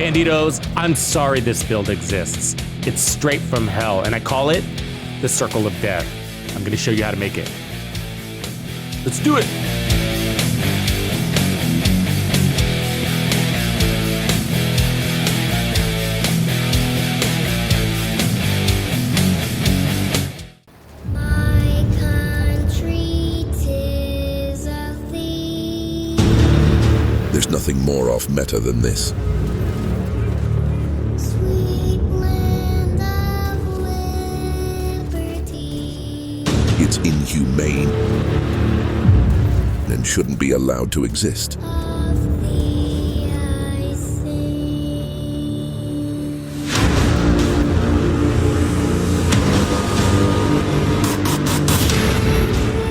Bandidos, I'm sorry this build exists. It's straight from hell, and I call it the Circle of Death. I'm gonna show you how to make it. Let's do it. There's nothing more off meta than this. Sweet land of liberty. It's inhumane and shouldn't be allowed to exist. Of thee I sing.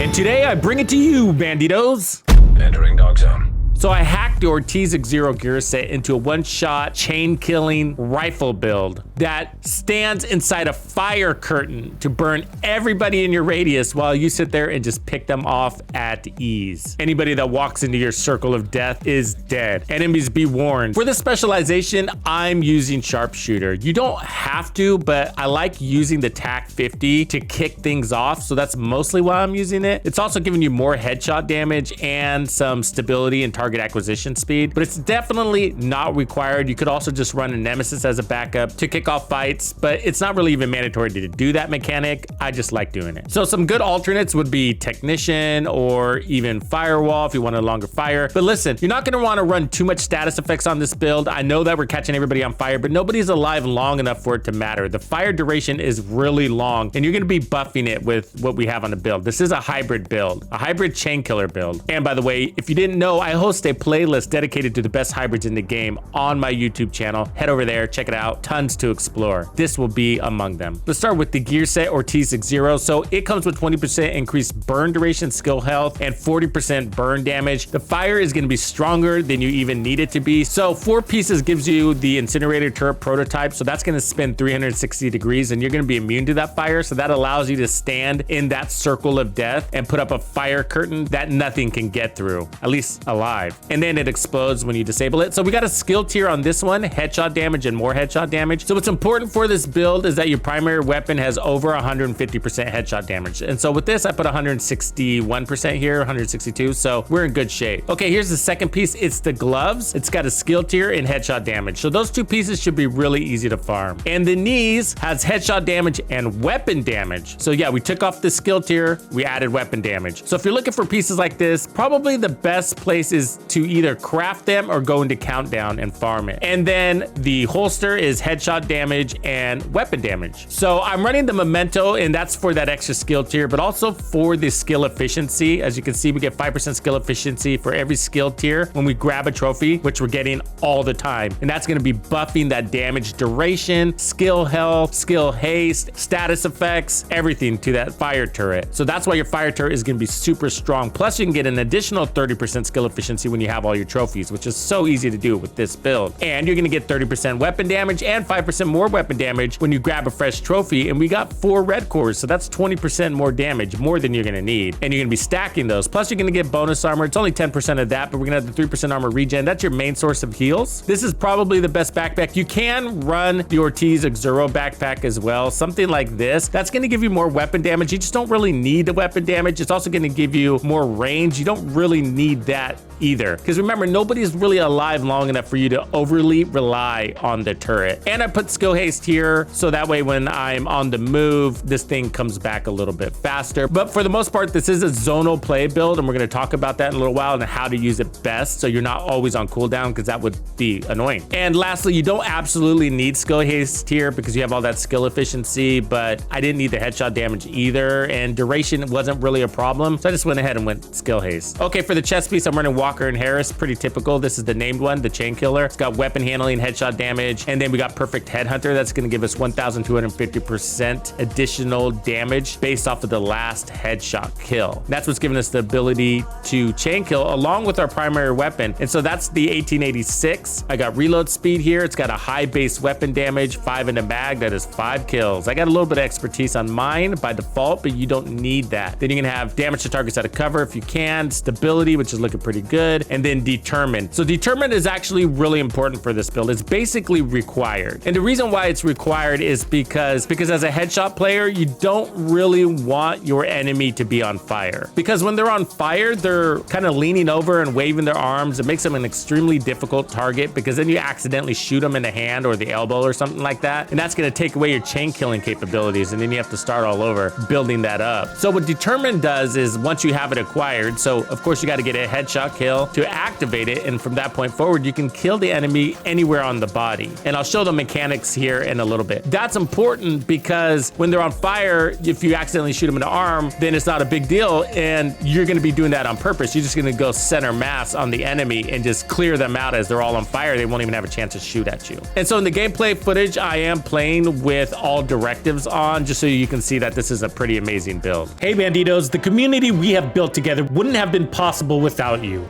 And today I bring it to you, Bandidos. Entering dog zone. So I hacked the Ortiz X0 gear set into a one-shot chain-killing rifle build that stands inside a fire curtain to burn everybody in your radius while you sit there and just pick them off at ease. Anybody that walks into your circle of death is dead. Enemies be warned. For this specialization, I'm using sharpshooter. You don't have to, but I like using the TAC 50 to kick things off, so that's mostly why I'm using it. It's also giving you more headshot damage and some stability and target acquisition speed, but it's definitely not required. You could also just run a Nemesis as a backup to kick off fights, but it's not really even mandatory to do that mechanic. I just like doing it. So some good alternates would be Technician or even Firewall if you want a longer fire. But listen, you're not going to want to run too much status effects on this build. I know that we're catching everybody on fire, but nobody's alive long enough for it to matter. The fire duration is really long, and you're going to be buffing it with what we have on the build. This is a hybrid build, a hybrid chain killer build. And by the way, if you didn't know, I host a playlist dedicated to the best hybrids in the game on my YouTube channel. Head over there, check it out. Tons to explore. This will be among them. Let's start with the gear set Ortiz X0. So it comes with 20% increased burn duration, skill health, and 40% burn damage. The fire is going to be stronger than you even need it to be. So 4 pieces gives you the incinerator turret prototype. So that's going to spin 360 degrees and you're going to be immune to that fire. So that allows you to stand in that circle of death and put up a fire curtain that nothing can get through, at least alive. And then it explodes when you disable it. So we got a skill tier on this one, headshot damage and more headshot damage. So what's important for this build is that your primary weapon has over 150% headshot damage. And so with this, I put 161% here, 162. So we're in good shape. Okay, here's the second piece. It's the gloves. It's got a skill tier and headshot damage. So those 2 pieces should be really easy to farm. And the knees has headshot damage and weapon damage. So yeah, we took off the skill tier, we added weapon damage. So if you're looking for pieces like this, probably the best place is to either craft them or go into countdown and farm it. And then the holster is headshot damage and weapon damage. So I'm running the memento, and that's for that extra skill tier, but also for the skill efficiency. As you can see, we get 5% skill efficiency for every skill tier when we grab a trophy, which we're getting all the time. And that's going to be buffing that damage duration, skill health, skill haste, status effects, everything to that fire turret. So that's why your fire turret is going to be super strong. Plus you can get an additional 30% skill efficiency when you have all your trophies, which is so easy to do with this build. And you're going to get 30% weapon damage and 5% more weapon damage when you grab a fresh trophy. And we got 4 red cores, so that's 20% more damage, more than you're going to need. And you're going to be stacking those. Plus you're going to get bonus armor. It's only 10% of that, but we're going to have the 3% armor regen. That's your main source of heals. This is probably the best backpack. You can run the Ortiz X0 backpack as well. Something like this. That's going to give you more weapon damage. You just don't really need the weapon damage. It's also going to give you more range. You don't really need that either. Because remember, nobody's really alive long enough for you to overly rely on the turret. And I put skill haste here, so that way when I'm on the move, this thing comes back a little bit faster. But for the most part, this is a zonal play build, and we're going to talk about that in a little while and how to use it best so you're not always on cooldown, because that would be annoying. And lastly, you don't absolutely need skill haste here because you have all that skill efficiency, but I didn't need the headshot damage either, and duration wasn't really a problem, so I just went ahead and went skill haste. Okay, for the chest piece, I'm running Walker and Harris, pretty typical. This is the named one, the chain killer. It's got weapon handling, headshot damage, and then we got perfect headhunter. That's going to give us 1,250% additional damage based off of the last headshot kill. That's what's giving us the ability to chain kill along with our primary weapon. And so that's the 1886. I got reload speed here. It's got a high base weapon damage, 5 in the mag. That is 5 kills. I got a little bit of expertise on mine by default, but you don't need that. Then you're going to have damage to targets out of cover if you can, stability, which is looking pretty good, and then determined. So determined is actually really important for this build. It's basically required. And the reason why it's required is because as a headshot player, you don't really want your enemy to be on fire. Because when they're on fire, they're kind of leaning over and waving their arms. It makes them an extremely difficult target because then you accidentally shoot them in the hand or the elbow or something like that. And that's going to take away your chain killing capabilities. And then you have to start all over building that up. So what determined does is once you have it acquired, so of course you got to get a headshot kill to activate it. And from that point forward, you can kill the enemy anywhere on the body. And I'll show the mechanics here in a little bit. That's important because when they're on fire, if you accidentally shoot them in the arm, then it's not a big deal. And you're going to be doing that on purpose. You're just going to go center mass on the enemy and just clear them out as they're all on fire. They won't even have a chance to shoot at you. And so in the gameplay footage, I am playing with all directives on just so you can see that this is a pretty amazing build. Hey Bandidos, the community we have built together wouldn't have been possible without you.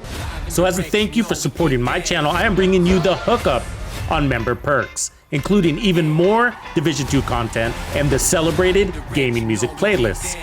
So as a thank you for supporting my channel, I am bringing you the hookup on member perks, including even more Division 2 content and the celebrated gaming music playlists.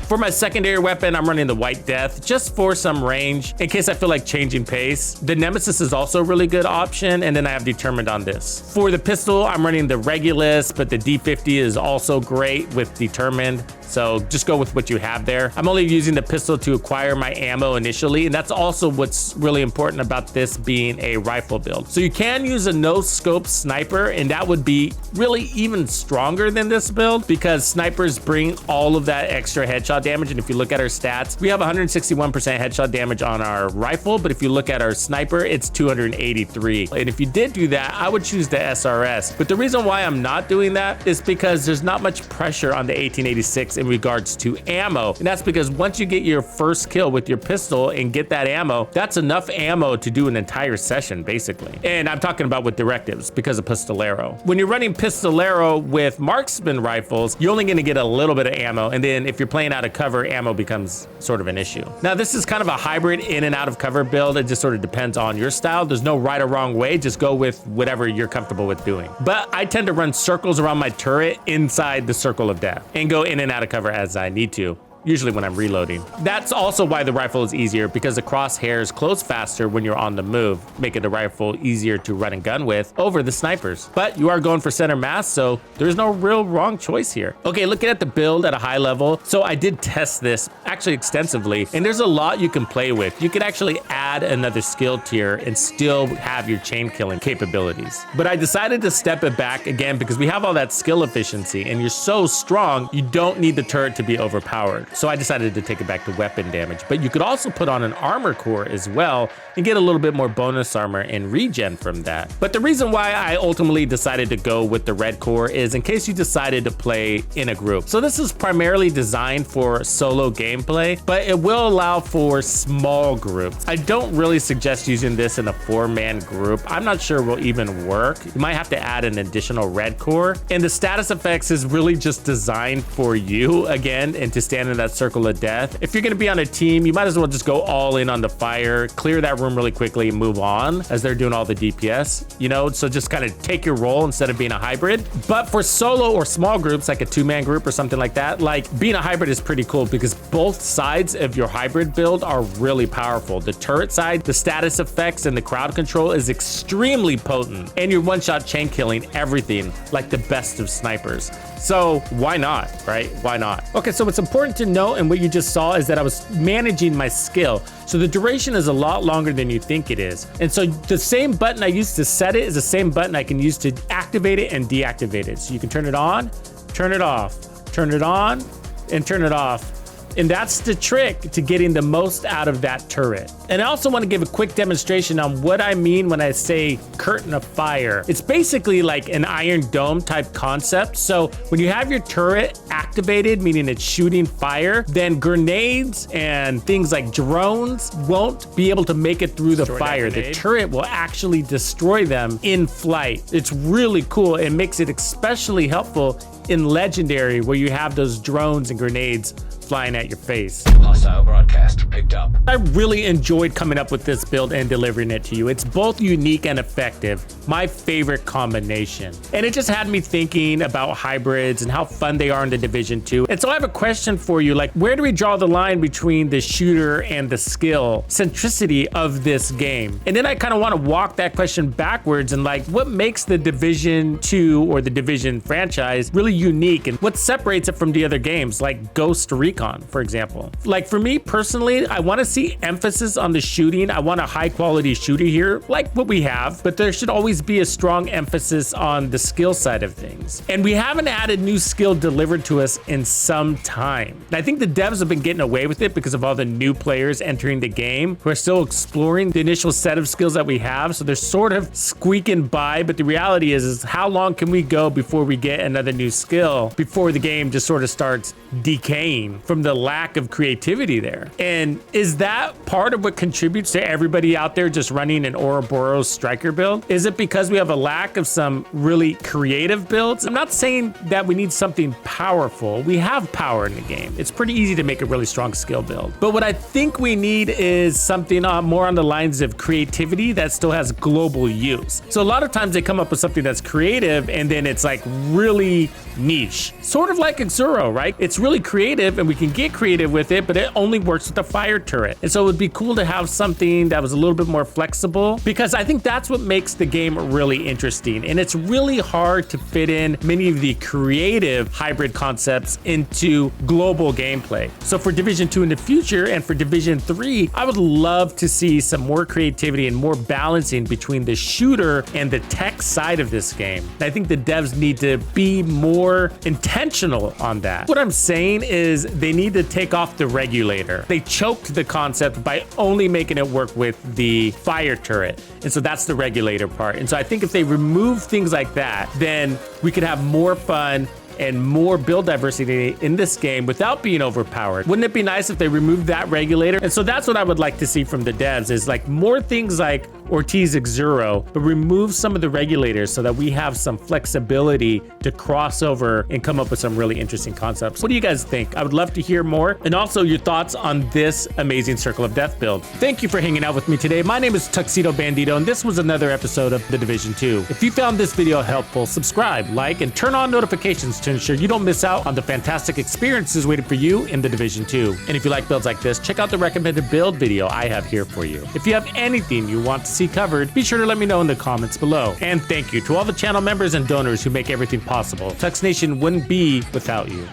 For my secondary weapon, I'm running the White Death just for some range in case I feel like changing pace. The Nemesis is also a really good option, and then I have Determined on this. For the pistol, I'm running the Regulus, but the D50 is also great with Determined. So just go with what you have there. I'm only using the pistol to acquire my ammo initially, and that's also what's really important about this being a rifle build. So you can use a no-scope sniper, and that would be really even stronger than this build because snipers bring all of that extra headshot damage. And if you look at our stats, we have 161% headshot damage on our rifle, but if you look at our sniper, it's 283. And if you did do that, I would choose the SRS. But the reason why I'm not doing that is because there's not much pressure on the 1886 in regards to ammo. And that's because once you get your first kill with your pistol and get that ammo, that's enough ammo to do an entire session, basically. And I'm talking about with directives because of Pistolero. When you're running Pistolero with marksman rifles, you're only gonna get a little bit of ammo. And then if you're playing out of cover, ammo becomes sort of an issue. Now, this is kind of a hybrid in and out of cover build. It just sort of depends on your style. There's no right or wrong way. Just go with whatever you're comfortable with doing. But I tend to run circles around my turret inside the circle of death and go in and out of cover as I need to. Usually when I'm reloading. That's also why the rifle is easier because the crosshairs close faster when you're on the move, making the rifle easier to run and gun with over the snipers. But you are going for center mass, so there's no real wrong choice here. Okay, looking at the build at a high level. So I did test this actually extensively, and there's a lot you can play with. You can actually add another skill tier and still have your chain killing capabilities. But I decided to step it back again because we have all that skill efficiency and you're so strong, you don't need the turret to be overpowered. So I decided to take it back to weapon damage. But you could also put on an armor core as well and get a little bit more bonus armor and regen from that. But the reason why I ultimately decided to go with the red core is in case you decided to play in a group. So this is primarily designed for solo gameplay, but it will allow for small groups. I don't really suggest using this in a 4-man group. I'm not sure it will even work. You might have to add an additional red core. And the status effects is really just designed for you again and to stand in that circle of death. If you're going to be on a team, you might as well just go all in on the fire, clear that room really quickly and move on as they're doing all the DPS, you know, so just kind of take your role instead of being a hybrid. But for solo or small groups, like a 2-man group or something like that, like being a hybrid is pretty cool because both sides of your hybrid build are really powerful. The turret side, the status effects and the crowd control is extremely potent, and you're one-shot chain killing everything like the best of snipers. So why not, right? Why not? Okay, so what's important to note and what you just saw is that I was managing my skill. So the duration is a lot longer than you think it is. And so the same button I used to set it is the same button I can use to activate it and deactivate it. So you can turn it on, turn it off, turn it on, and turn it off. And that's the trick to getting the most out of that turret. And I also want to give a quick demonstration on what I mean when I say curtain of fire. It's basically like an Iron Dome type concept. So when you have your turret activated, meaning it's shooting fire, then grenades and things like drones won't be able to make it through the fire. The turret will actually destroy them in flight. It's really cool. It makes it especially helpful in Legendary where you have those drones and grenades flying at your face. Hostile broadcast picked up. I really enjoyed coming up with this build and delivering it to you. It's both unique and effective. My favorite combination. And it just had me thinking about hybrids and how fun they are in the Division 2. And so I have a question for you, like, where do we draw the line between the shooter and the skill centricity of this game? And then I kind of want to walk that question backwards and like, what makes the Division 2 or the Division franchise really unique, and what separates it from the other games like Ghost Recon, for example? Like for me personally, I want to see emphasis on the shooting. I want a high quality shooter here, like what we have, but there should always be a strong emphasis on the skill side of things. And we haven't added new skill delivered to us in some time. And I think the devs have been getting away with it because of all the new players entering the game who are still exploring the initial set of skills that we have. So they're sort of squeaking by, but the reality is how long can we go before we get another new skill, before the game just sort of starts decaying from the lack of creativity there? And is that part of what contributes to everybody out there just running an Ouroboros striker build? Is it because we have a lack of some really creative builds? I'm not saying that we need something powerful. We have power in the game. It's pretty easy to make a really strong skill build. But what I think we need is something more on the lines of creativity that still has global use. So a lot of times they come up with something that's creative and then it's like really niche, sort of like Xuro, right? It's really creative and we can get creative with it, but it only works with the fire turret. And so it would be cool to have something that was a little bit more flexible, because I think that's what makes the game really interesting. And it's really hard to fit in many of the creative hybrid concepts into global gameplay. So for Division 2 in the future and for Division 3, I would love to see some more creativity and more balancing between the shooter and the tech side of this game. And I think the devs need to be more intentional on that. What I'm saying is they need to take off the regulator. They choked the concept by only making it work with the fire turret. And so that's the regulator part. And so I think if they remove things like that, then we could have more fun and more build diversity in this game without being overpowered. Wouldn't it be nice if they removed that regulator? And so that's what I would like to see from the devs, is like more things like Ortiz Xuro, but remove some of the regulators so that we have some flexibility to cross over and come up with some really interesting concepts. What do you guys think? I would love to hear more, and also your thoughts on this amazing Circle of Death build. Thank you for hanging out with me today. My name is TuxedoBandido, and this was another episode of The Division 2. If you found this video helpful, subscribe, like, and turn on notifications to ensure you don't miss out on the fantastic experiences waiting for you in The Division 2. And if you like builds like this, check out the recommended build video I have here for you. If you have anything you want to see covered, be sure to let me know in the comments below. And thank you to all the channel members and donors who make everything possible. Tux Nation wouldn't be without you.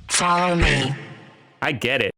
Follow me. I get it.